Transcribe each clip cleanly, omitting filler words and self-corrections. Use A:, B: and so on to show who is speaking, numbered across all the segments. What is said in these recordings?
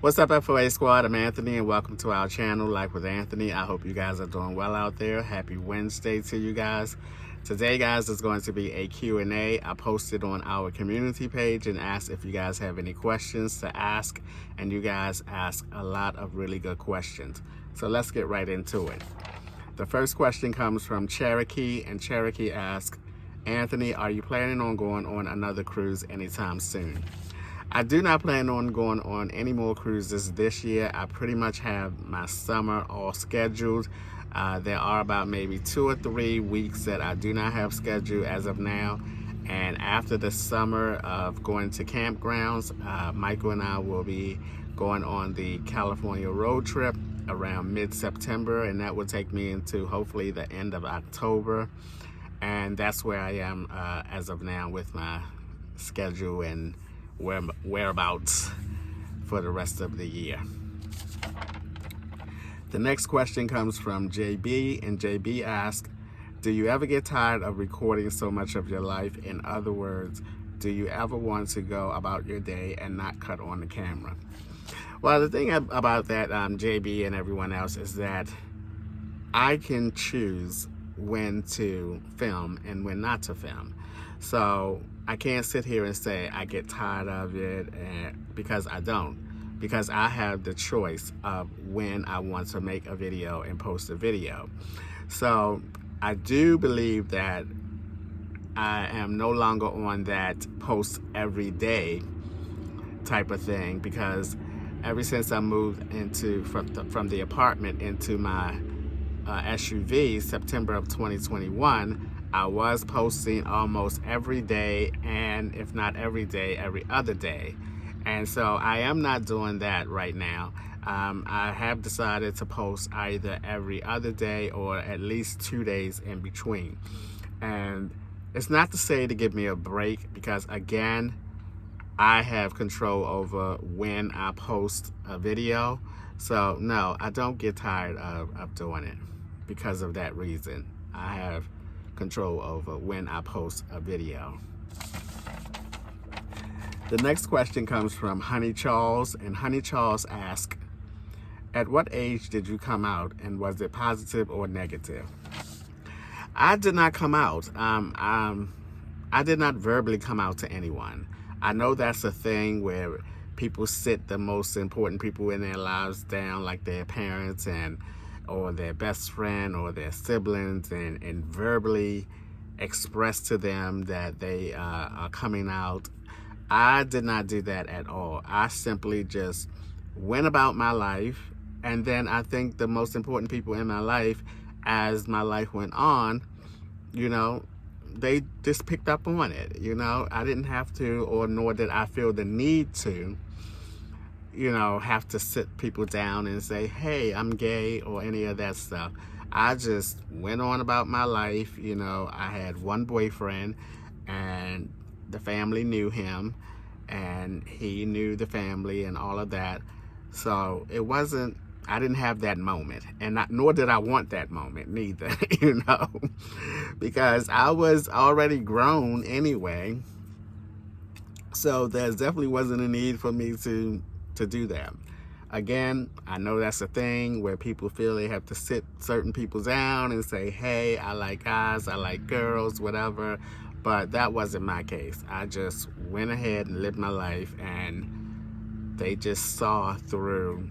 A: What's up, FOA Squad? I'm Anthony, and welcome to our channel, Life with Anthony. I hope you guys are doing well out there. Happy Wednesday to you guys. Today, guys, is going to be a Q&A. I posted on our community page and asked if you guys have any questions to ask, and you guys asked a lot of really good questions. So let's get right into it. The first question comes from Cherokee, and Cherokee asks, Anthony, are you planning on going on another cruise anytime soon? I do not plan on going on any more cruises this year. I pretty much have my summer all scheduled. There are about maybe 2 or 3 weeks that I do not have scheduled as of now. And after the summer of going to campgrounds, Michael and I will be going on the California road trip around mid-September, and that will take me into hopefully the end of October. And that's where I am as of now with my schedule and whereabouts for the rest of the year. The next question comes from JB, and JB asks, do you ever get tired of recording so much of your life? In other words, do you ever want to go about your day and not cut on the camera? Well, the thing about that, JB and everyone else, is that I can choose when to film and when not to film. So I can't sit here and say I get tired of it, because I don't. Because I have the choice of when I want to make a video and post a video. So I do believe that I am no longer on that post every day type of thing, because ever since I moved from the apartment into my SUV, September of 2021, I was posting almost every day, and if not every day, every other day. And so I am not doing that right now. I have decided to post either every other day or at least 2 days in between. And it's not to say to give me a break, because again, I have control over when I post a video. So no, I don't get tired of doing it because of that reason. I have control over when I post a video. The next question comes from Honey Charles, and Honey Charles asks, at what age did you come out, and was it positive or negative? I did not come out. I did not verbally come out to anyone. I know that's a thing where people sit the most important people in their lives down, like their parents or their best friend or their siblings, and verbally express to them that they are coming out. I did not do that at all. I simply just went about my life, and then I think the most important people in my life, as my life went on, they just picked up on it. I didn't have to, or nor did I feel the need to, have to sit people down and say, hey, I'm gay, or any of that stuff. I just went on about my life. I had one boyfriend, and the family knew him, and he knew the family and all of that. So it wasn't, I didn't have that moment, and nor did I want that moment neither, because I was already grown anyway. So there definitely wasn't a need for me to do that. Again, I know that's a thing where people feel they have to sit certain people down and say, hey, I like guys, I like girls, whatever. But that wasn't my case. I just went ahead and lived my life, and they just saw through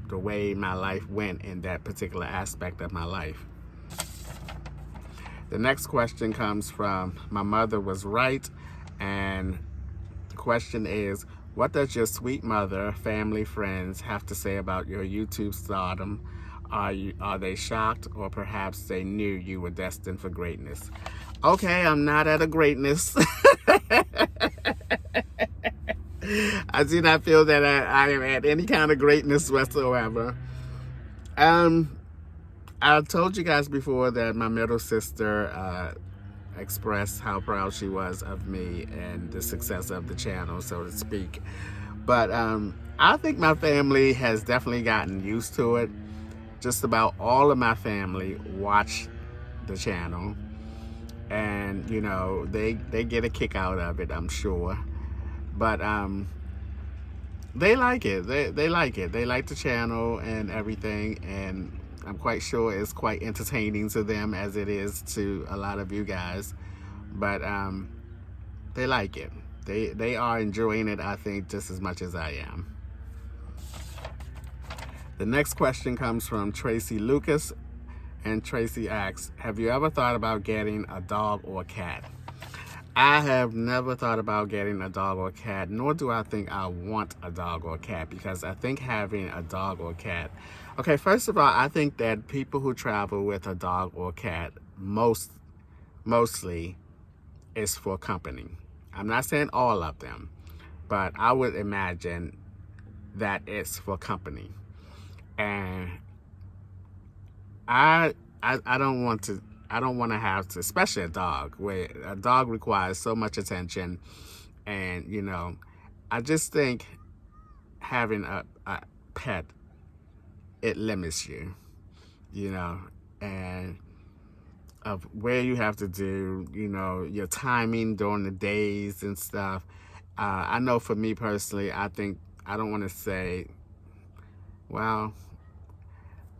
A: the way my life went in that particular aspect of my life. The next question comes from My Mother Was Right, and the question is, what does your sweet mother, family, friends have to say about your YouTube stardom? Are they shocked, or perhaps they knew you were destined for greatness? Okay, I'm not at a greatness. I do not feel that I am at any kind of greatness whatsoever. I told you guys before that my middle sister expressed how proud she was of me and the success of the channel, so to speak. But I think my family has definitely gotten used to it. Just about all of my family watch the channel, and they get a kick out of it, I'm sure. But they like it. They like it. They like the channel and everything, and I'm quite sure it's quite entertaining to them as it is to a lot of you guys. But they like it. They are enjoying it, I think, just as much as I am. The next question comes from Tracy Lucas, and Tracy asks, have you ever thought about getting a dog or a cat? I have never thought about getting a dog or a cat, nor do I think I want a dog or a cat, because I think having a dog or a cat, okay, first of all, I think that people who travel with a dog or a cat mostly is for company. I'm not saying all of them, but I would imagine that it's for company. And I don't want to have to, especially a dog, where a dog requires so much attention. And, you know, I just think having a pet, it limits you, you know, and of where you have to do, you know, your timing during the days and stuff. I know for me personally, I think, I don't want to say, well,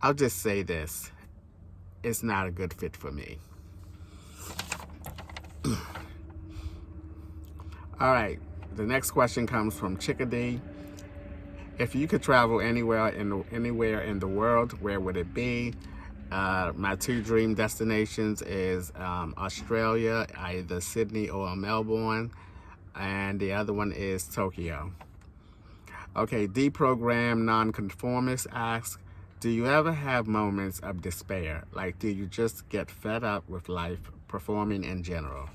A: I'll just say this. It's not a good fit for me. All right, the next question comes from Chickadee. If you could travel anywhere in the world, where would it be? My two dream destinations is Australia, either Sydney or Melbourne, and the other one is Tokyo. Okay, Deprogram Nonconformist asks, do you ever have moments of despair? Like, do you just get fed up with life, performing in general?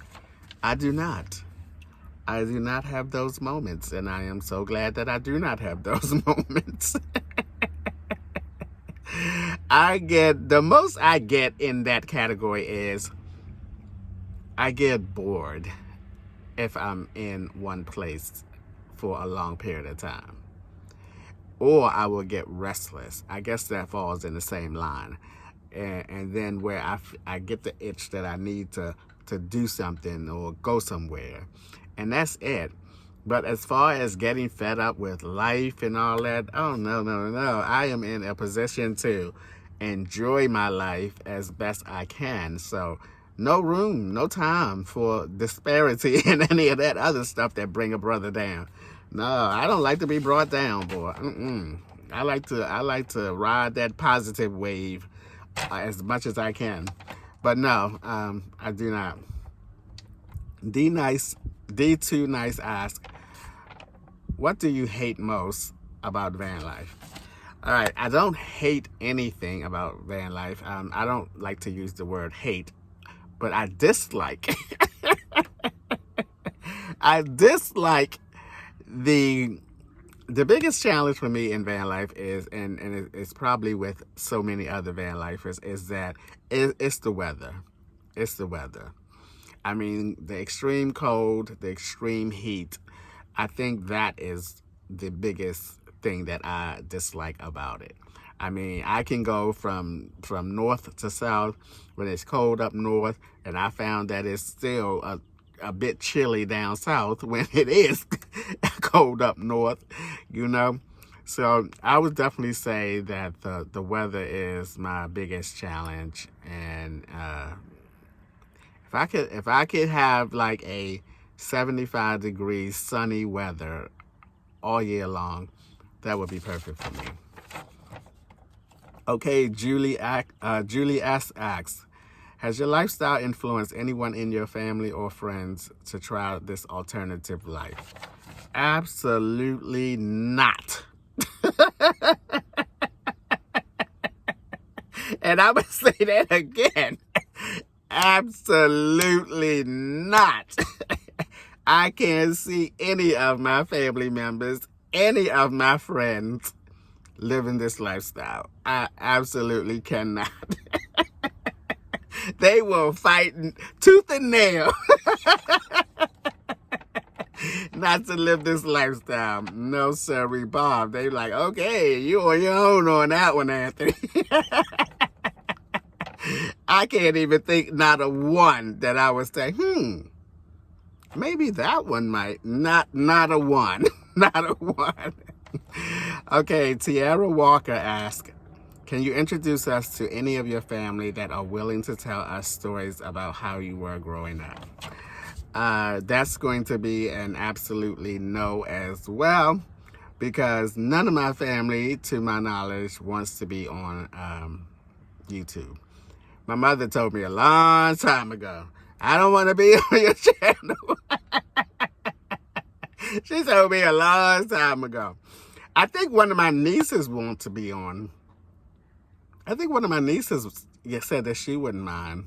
A: I do not. I do not have those moments, and I am so glad that I do not have those moments. The most I get in that category is I get bored if I'm in one place for a long period of time. Or I will get restless. I guess that falls in the same line. And then where I get the itch that I need to do something or go somewhere. And that's it. But as far as getting fed up with life and all that, oh, no. I am in a position to enjoy my life as best I can. So no room, no time for disparity and any of that other stuff that bring a brother down. No, I don't like to be brought down, boy. I like to ride that positive wave as much as I can. But no, I do not. D2 Nice asks, what do you hate most about van life? All right, I don't hate anything about van life. I don't like to use the word hate, but I dislike. I dislike the biggest challenge for me in van life is, and it's probably with so many other van lifers, is that it's the weather. It's the weather. I mean, the extreme cold, the extreme heat, I think that is the biggest thing that I dislike about it. I mean, I can go from north to south when it's cold up north, and I found that it's still a bit chilly down south when it is cold up north, you know. So I would definitely say that the weather is my biggest challenge. And if I could have like a 75 degrees sunny weather all year long, that would be perfect for me. Okay, Julie S. asks, has your lifestyle influenced anyone in your family or friends to try this alternative life? Absolutely not. And I'm going to say that again. Absolutely not. I can't see any of my family members, any of my friends living this lifestyle. I absolutely cannot. They will fight tooth and nail not to live this lifestyle. No, sirree, Bob. They like, okay, you on your own on that one, Anthony. I can't even think not a one that I would say, maybe that one might. Not a one. Not a one. Okay, Tiara Walker asks, can you introduce us to any of your family that are willing to tell us stories about how you were growing up? That's going to be an absolutely no as well, because none of my family, to my knowledge, wants to be on YouTube. My mother told me a long time ago, I don't want to be on your channel. She told me a long time ago. I think one of my nieces wants to be on. I think one of my nieces said that she wouldn't mind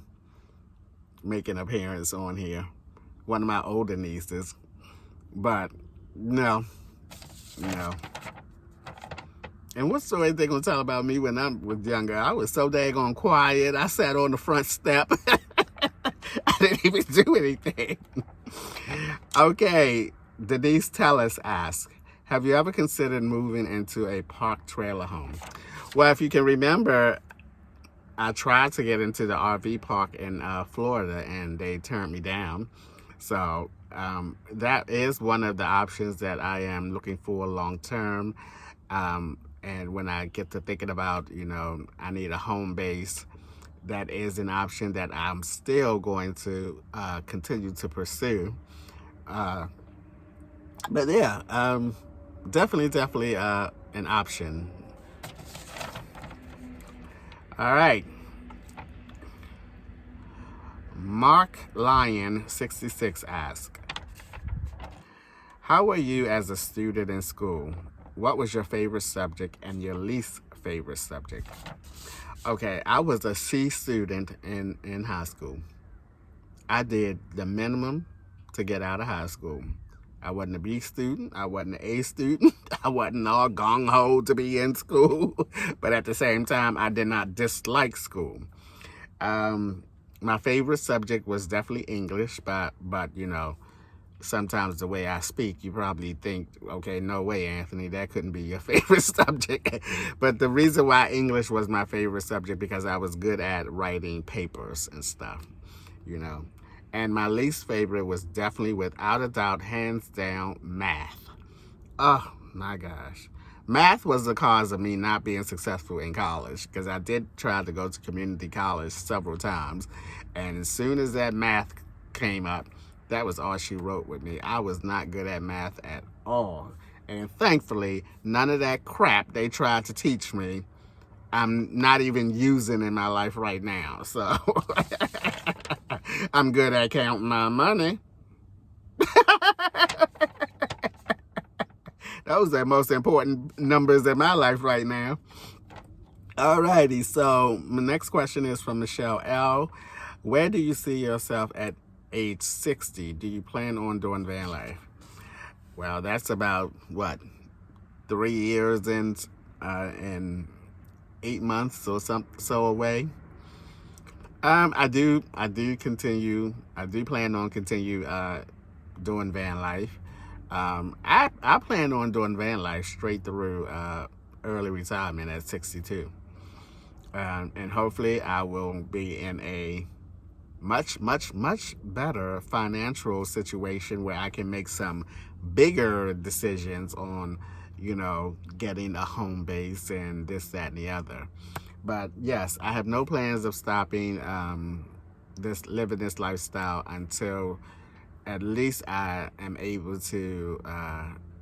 A: making an appearance on here. One of my older nieces. But no. And what story they gonna tell about me when I was younger? I was so daggone quiet. I sat on the front step. I didn't even do anything. Okay, Denise Tellis asks, have you ever considered moving into a park trailer home? Well, if you can remember, I tried to get into the RV park in Florida and they turned me down. So that is one of the options that I am looking for long term. And when I get to thinking about, I need a home base, that is an option that I'm still going to continue to pursue. But yeah, definitely an option. All right. Mark Lyon 66 asks, how were you as a student in school? What was your favorite subject and your least favorite subject? Okay, I was a C student in high school. I did the minimum to get out of high school. I wasn't a B student. I wasn't an A student. I wasn't all gung-ho to be in school. But at the same time, I did not dislike school. My favorite subject was definitely English, but sometimes the way I speak, you probably think, okay, no way, Anthony, that couldn't be your favorite subject. But the reason why English was my favorite subject, because I was good at writing papers and stuff, And my least favorite was definitely, without a doubt, hands down, math. Oh, my gosh. Math was the cause of me not being successful in college, because I did try to go to community college several times. And as soon as that math came up, that was all she wrote with me. I was not good at math at all. And thankfully, none of that crap they tried to teach me, I'm not even using in my life right now. So I'm good at counting my money. Those are the most important numbers in my life right now. Alrighty, so my next question is from Michelle L. Where do you see yourself at age 60? Do you plan on doing van life? Well, that's about, 3 years and 8 months or so away. I do plan on continue doing van life. I plan on doing van life straight through early retirement at 62. And hopefully I will be in a much better financial situation where I can make some bigger decisions on, getting a home base and this, that, and the other. But yes, I have no plans of stopping living this lifestyle until at least I am able to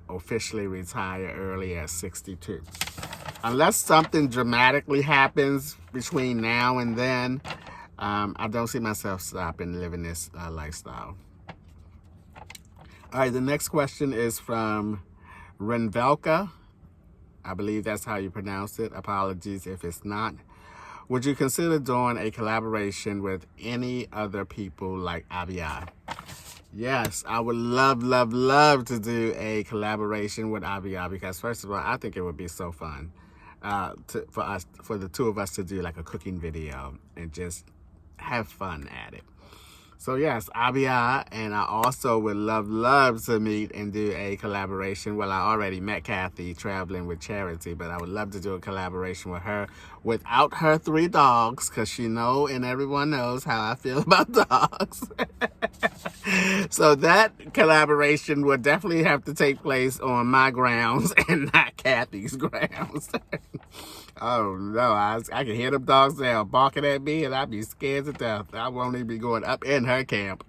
A: officially retire early at 62. Unless something dramatically happens between now and then, I don't see myself stopping living this lifestyle. All right, the next question is from Renvelka. I believe that's how you pronounce it. Apologies if it's not. Would you consider doing a collaboration with any other people like Abiyah? Yes, I would love to do a collaboration with Abiyah, because first of all, I think it would be so fun for the two of us to do like a cooking video and just have fun at it. So yes, Abia, and I also would love to meet and do a collaboration. Well, I already met Kathy traveling with Charity, but I would love to do a collaboration with her without her 3 dogs, because she know and everyone knows how I feel about dogs. So that collaboration would definitely have to take place on my grounds and not Kathy's grounds. Oh no, I can hear them dogs now barking at me and I'd be scared to death. I won't even be going up in her camp.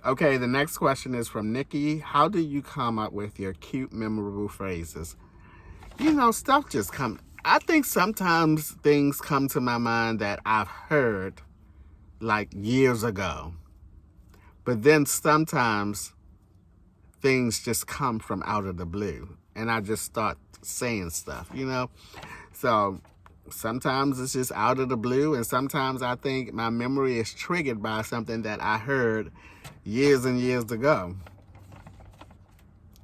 A: Okay, the next question is from Nikki. How do you come up with your cute, memorable phrases? You know, stuff just comes. I think sometimes things come to my mind that I've heard like years ago. But then sometimes things just come from out of the blue and I just start saying stuff, you know? So sometimes it's just out of the blue, and sometimes I think my memory is triggered by something that I heard years and years ago.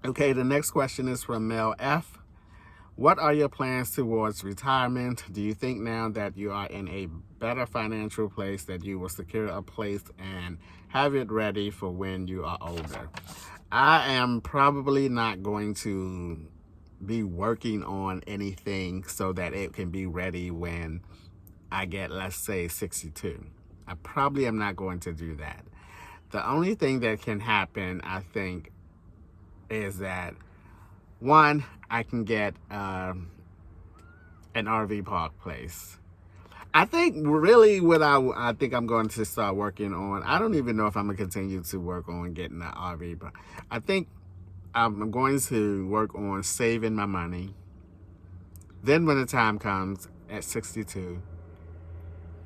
A: Okay, the next question is from Mel F. What are your plans towards retirement? Do you think now that you are in a better financial place that you will secure a place and have it ready for when you are older? I am probably not going to be working on anything so that it can be ready when I get, let's say, 62. I probably am not going to do that. The only thing that can happen, I think, is that one, I can get an RV park place. I think really what I think I'm going to start working on, I don't even know if I'm going to continue to work on getting an RV, but I think I'm going to work on saving my money. Then when the time comes at 62,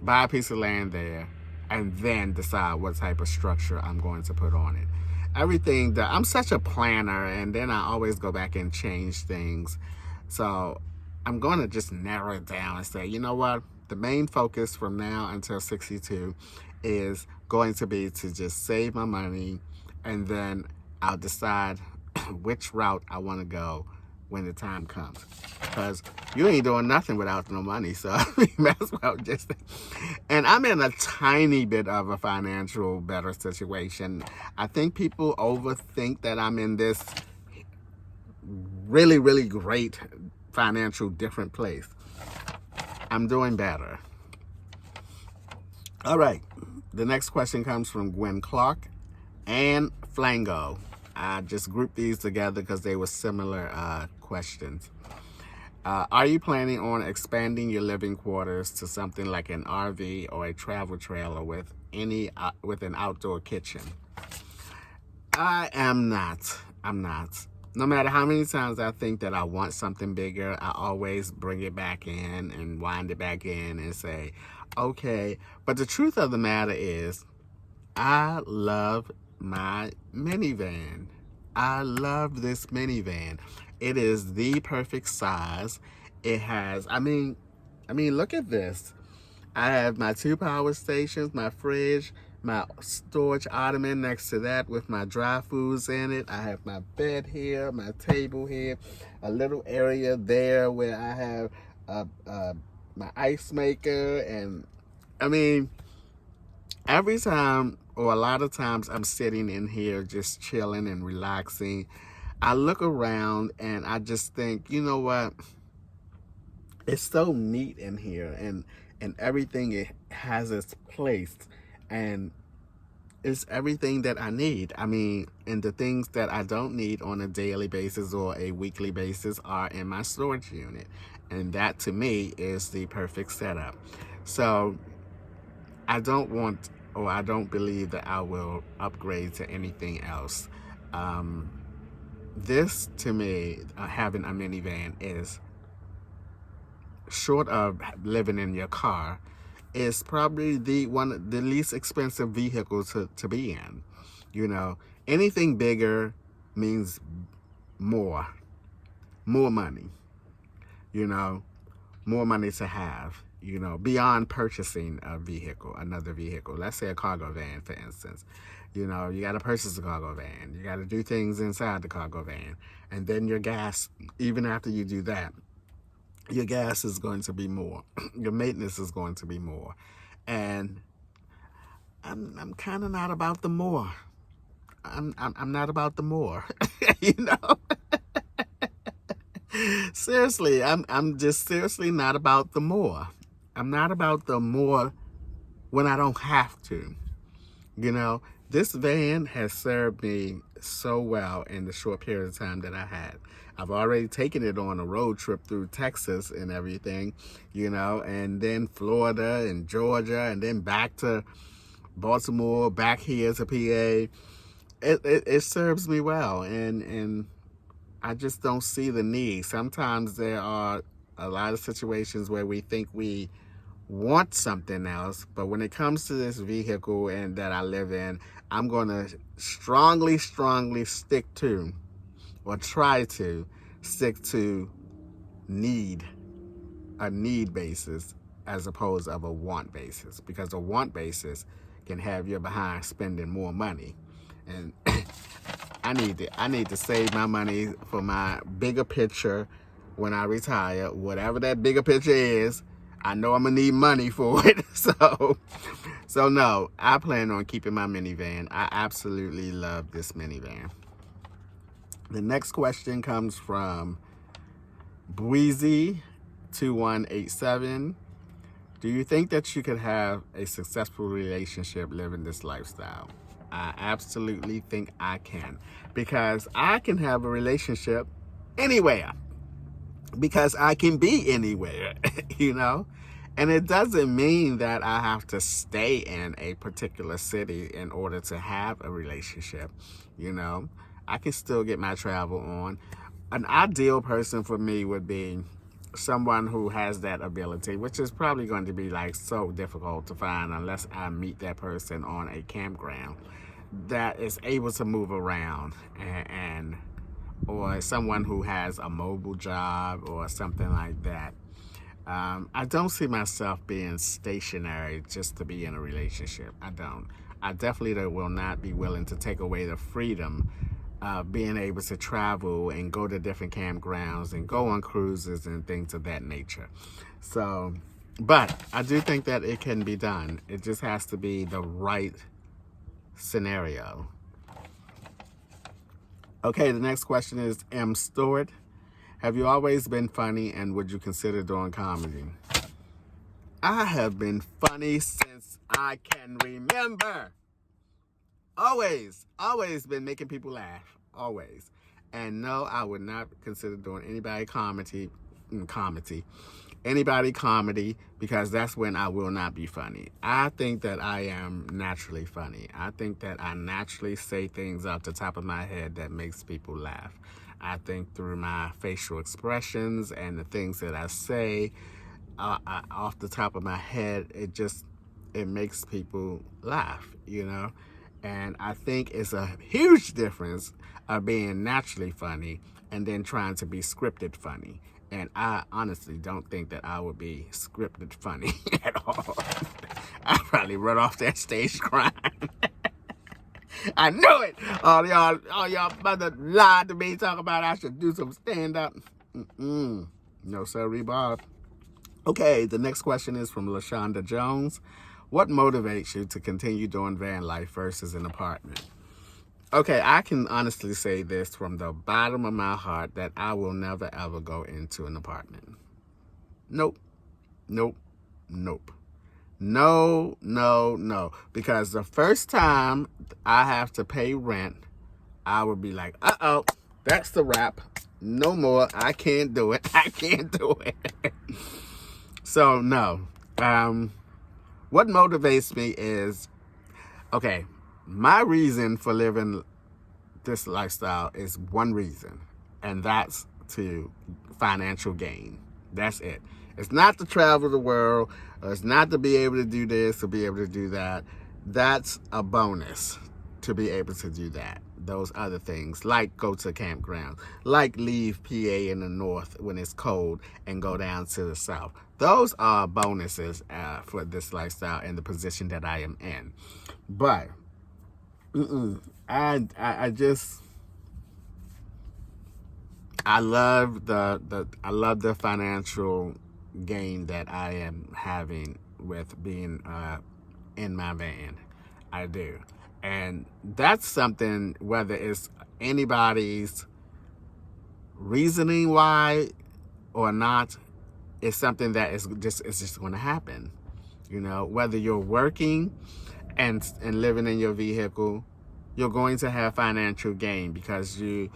A: buy a piece of land there, and then decide what type of structure I'm going to put on it. Everything that I'm such a planner, and then I always go back and change things. So I'm going to just narrow it down and say, you know what? The main focus from now until 62 is going to be to just save my money, and then I'll decide which route I want to go when the time comes. Because you ain't doing nothing without no money, so I mean, might as well just. And I'm in a tiny bit of a financial better situation. I think people overthink that I'm in this really great financial different place. I'm doing better. All right. The next question comes from Gwen Clark and Flango. I just grouped these together because they were similar questions. Are you planning on expanding your living quarters to something like an RV or a travel trailer with an outdoor kitchen? I am not. I'm not. No matter how many times I think that I want something bigger, I always bring it back in and wind it back in and say, okay. But the truth of the matter is, I love my minivan. I love this minivan. It is the perfect size. It has, I mean, look at this. I have my 2 power stations, my fridge, my storage ottoman next to that with my dry foods in it. I have my bed here, my table here, a little area there where I have my ice maker. And I mean, every time, or a lot of times, I'm sitting in here just chilling and relaxing, I look around and I just think, you know what? It's so neat in here, and everything it has its place, and it's everything that I need. I mean, and the things that I don't need on a daily basis or a weekly basis are in my storage unit. And that to me is the perfect setup. So I don't want, or I don't believe that I will upgrade to anything else. This to me, having a minivan is, short of living in your car, is probably the least expensive vehicle to be in. You know, anything bigger means more money, you know, more money to have, you know, beyond purchasing another vehicle. Let's say a cargo van, for instance. You know, you got to purchase a cargo van. You got to do things inside the cargo van. And then your gas, even after you do that, your gas is going to be more. Your maintenance is going to be more. And I'm kind of not about the more. I'm not about the more. You know? Seriously, I'm just seriously not about the more. I'm not about the more when I don't have to. You know, this van has served me so well in the short period of time that I had. I've already taken it on a road trip through Texas and everything, you know, and then Florida and Georgia, and then back to Baltimore, back here to PA. It serves me well, and I just don't see the need. Sometimes there are a lot of situations where we think we want something else, but when it comes to this vehicle and that I live in, I'm going to strongly stick to, or try to stick to, need a need basis as opposed of a want basis, because a want basis can have you behind spending more money. And I need to save my money for my bigger picture when I retire, whatever that bigger picture is. I know I'm gonna need money for it. So no, I plan on keeping my minivan. I absolutely love this minivan. The next question comes from Breezy2187. Do you think that you could have a successful relationship living this lifestyle? I absolutely think I can, because I can have a relationship anywhere, because I can be anywhere, you know? And it doesn't mean that I have to stay in a particular city in order to have a relationship, you know? I can still get my travel on. An ideal person for me would be someone who has that ability, which is probably going to be like so difficult to find unless I meet that person on a campground, that is able to move around, and or someone who has a mobile job or something like that. I don't see myself being stationary just to be in a relationship. I don't. I definitely will not be willing to take away the freedom of being able to travel and go to different campgrounds and go on cruises and things of that nature. So, but I do think that it can be done. It just has to be the right scenario. Okay, the next question is M. Stewart. Have you always been funny, and would you consider doing comedy? I have been funny since I can remember. Always been making people laugh, always. And no, I would not consider doing anybody comedy, because that's when I will not be funny. I think that I am naturally funny. I think that I naturally say things off the top of my head that makes people laugh. I think through my facial expressions and the things that I say off the top of my head, it makes people laugh, you know? And I think it's a huge difference of being naturally funny and then trying to be scripted funny. And I honestly don't think that I would be scripted funny at all. I'd probably run off that stage crying. I knew it. All y'all about to lie to me, talk about I should do some stand-up. No, sorry, Bob. Okay, the next question is from LaShonda Jones. What motivates you to continue doing van life versus an apartment? Okay, I can honestly say this from the bottom of my heart, that I will never ever go into an apartment. Nope. No. Because the first time I have to pay rent, I would be like, uh-oh, that's the wrap. No more. I can't do it. So, no. What motivates me is, okay, my reason for living this lifestyle is one reason, and that's to financial gain. That's it. It's not to travel the world, or it's not to be able to do this or be able to do that. That's a bonus to be able to do that. Those other things, like go to campgrounds, like leave PA in the north when it's cold and go down to the south. Those are bonuses for this lifestyle and the position that I am in. But I love the financial gain that I am having with being in my van. I do. And that's something, whether it's anybody's reasoning why or not, it's something that it's just going to happen. You know, whether you're working and living in your vehicle, you're going to have financial gain because you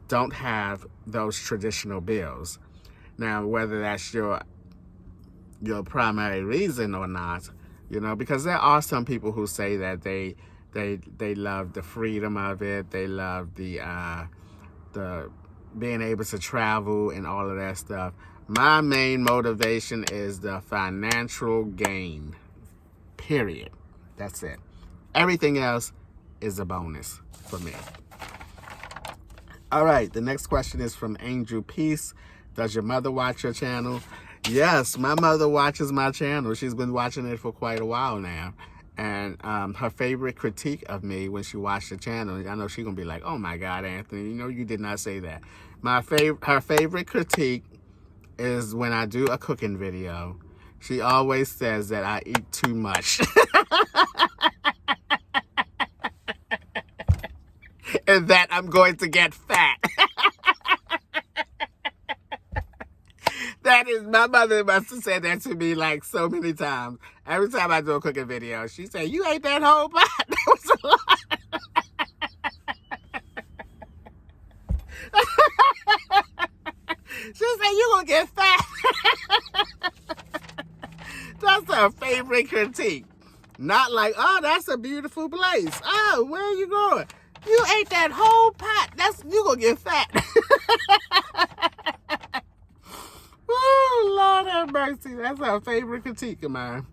A: don't have those traditional bills. Now, whether that's your primary reason or not, you know, because there are some people who say that they love the freedom of it, they love the being able to travel and all of that stuff. My main motivation is the financial gain. Period. That's it. Everything else is a bonus for me. All right, the next question is from Angel Peace. Does your mother watch your channel? Yes, my mother watches my channel. She's been watching it for quite a while now. And her favorite critique of me when she watched the channel, I know she's going to be like, oh my God, Anthony, you know you did not say that. Her favorite critique is when I do a cooking video. She always says that I eat too much. And that I'm going to get fat. That is, my mother must have said that to me like so many times. Every time I do a cooking video, she said, you ate that whole pot. That was a lot. She said, you gonna get fat. That's her favorite critique. Not like, oh, that's a beautiful place. Oh, where are you going? You ate that whole pot. You gonna get fat. Oh, Lord have mercy. That's her favorite critique of mine.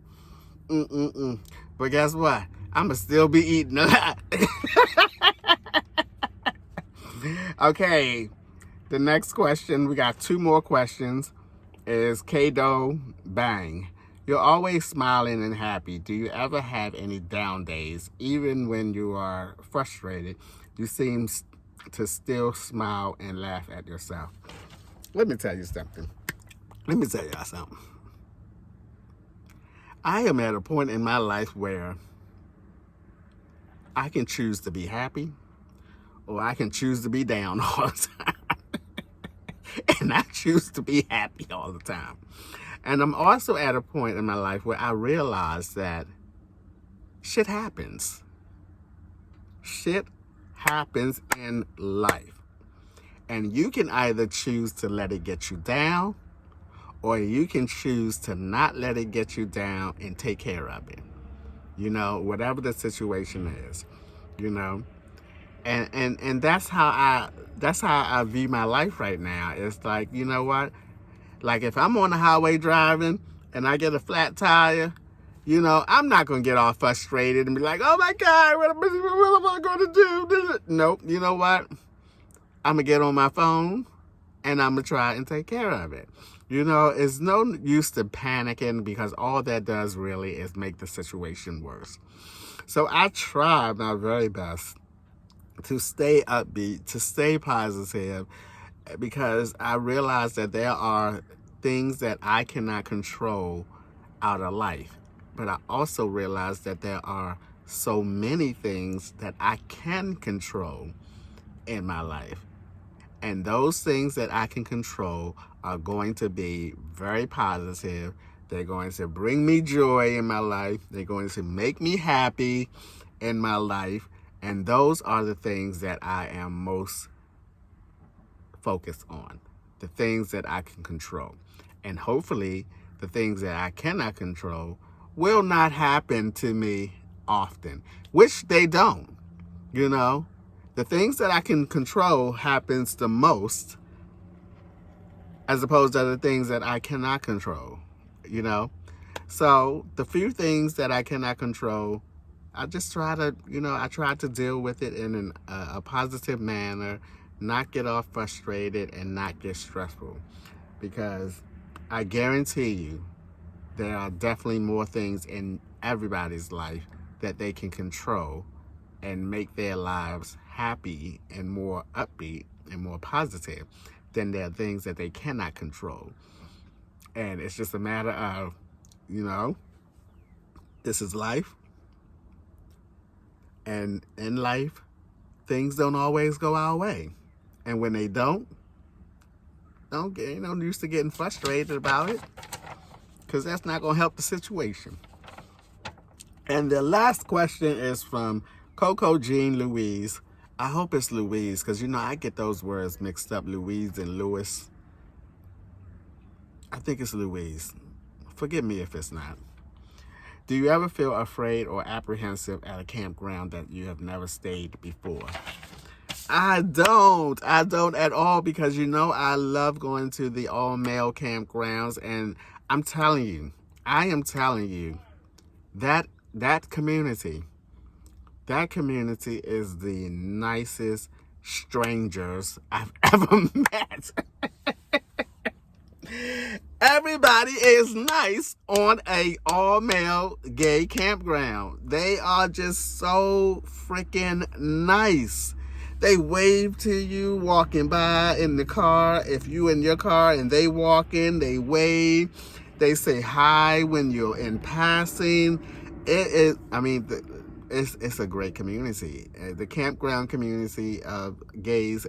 A: But guess what? I'ma still be eating a lot. Okay. The next question, we got 2 more questions, is Kado Bang. You're always smiling and happy. Do you ever have any down days? Even when you are frustrated, you seem to still smile and laugh at yourself. Let me tell you something. Let me tell y'all something. I am at a point in my life where I can choose to be happy or I can choose to be down all the time. And I choose to be happy all the time. And I'm also at a point in my life where I realize that shit happens. Shit happens in life. And you can either choose to let it get you down, or you can choose to not let it get you down and take care of it. You know, whatever the situation is, you know. And that's how I view my life right now. It's like, you know what? Like if I'm on the highway driving and I get a flat tire, you know, I'm not going to get all frustrated and be like, oh my God, what am I going to do? Nope. You know what? I'm going to get on my phone and I'm going to try and take care of it. You know, it's no use to panicking because all that does really is make the situation worse. So I try my very best to stay upbeat, to stay positive, because I realize that there are things that I cannot control out of life. But I also realize that there are so many things that I can control in my life. And those things that I can control are going to be very positive. They're going to bring me joy in my life. They're going to make me happy in my life. And those are the things that I am most focused on. The things that I can control. And hopefully the things that I cannot control will not happen to me often, which they don't, you know. The things that I can control happens the most as opposed to the things that I cannot control, you know. So the few things that I cannot control, I just try to, you know, I try to deal with it in a positive manner, not get all frustrated and not get stressful. Because I guarantee you, there are definitely more things in everybody's life that they can control and make their lives happy and more upbeat and more positive than there are things that they cannot control. And it's just a matter of, you know, this is life. And in life, things don't always go our way. And when they don't get no use to getting frustrated about it, because that's not going to help the situation. And the last question is from Coco Jean Louise. I hope it's Louise, because I get those words mixed up, Louise and Louis. I think it's Louise. Forgive me if it's not. Do you ever feel afraid or apprehensive at a campground that you have never stayed before? I don't at all, because I love going to the all-male campgrounds, and I am telling you, that community is the nicest strangers I've ever met. Everybody is nice on a all-male gay campground. They are just so freaking nice. They wave to you walking by in the car. If you in your car and they walk in, they wave. They say hi when you're in passing. It's a great community. The campground community of gays,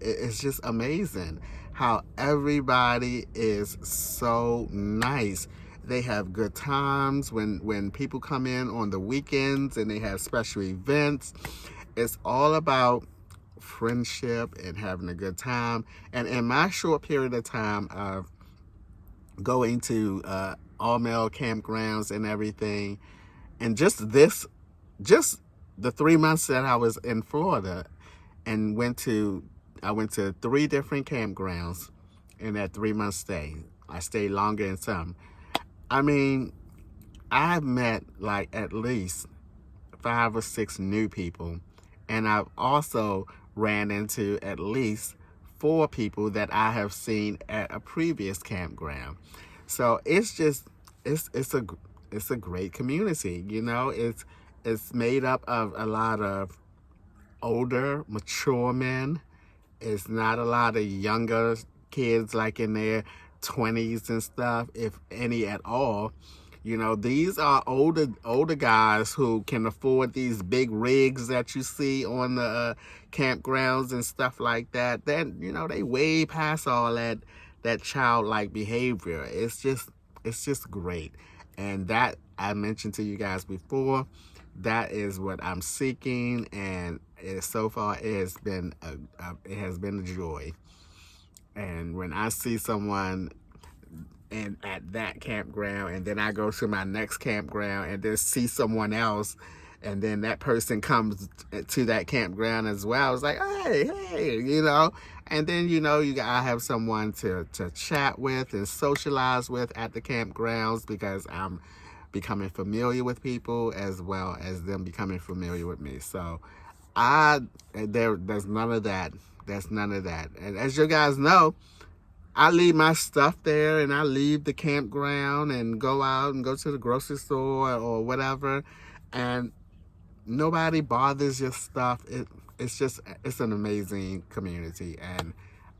A: it's just amazing how everybody is so nice. They have good times when people come in on the weekends, and they have special events. It's all about friendship and having a good time. And in my short period of time of going to all male campgrounds and everything, and just the 3 months that I was in Florida, and I went to 3 different campgrounds in that 3-month stay. I stayed longer in some. I've met like at least 5 or 6 new people, and I've also ran into at least 4 people that I have seen at a previous campground. So it's a great community. It's made up of a lot of older, mature men. It's not a lot of younger kids like in their 20s and stuff, if any at all. These are older guys who can afford these big rigs that you see on the campgrounds and stuff like that. Then, they way past all that childlike behavior. It's just great. And that I mentioned to you guys before, that is what I'm seeking, and so far it has been a joy. And when I see someone at that campground, and then I go to my next campground and then see someone else, and then that person comes to that campground as well, it's like, hey, and then I have someone to chat with and socialize with at the campgrounds, because I'm becoming familiar with people as well as them becoming familiar with me. So there's none of that. There's none of that. And as you guys know, I leave my stuff there, and I leave the campground and go out and go to the grocery store or whatever, and nobody bothers your stuff. It's an amazing community, and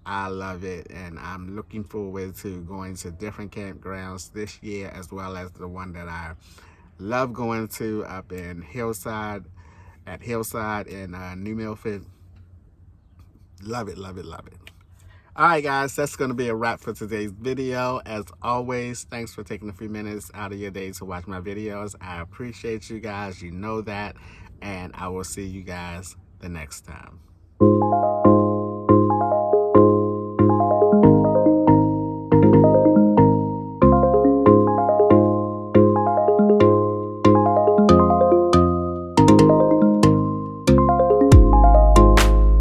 A: I love it, and I'm looking forward to going to different campgrounds this year, as well as the one that I love going to up in Hillside in New Milford. Love it, love it, love it. All right, guys, that's going to be a wrap for today's video. As always, thanks for taking a few minutes out of your day to watch my videos. I appreciate you guys. You know that. And I will see you guys the next time.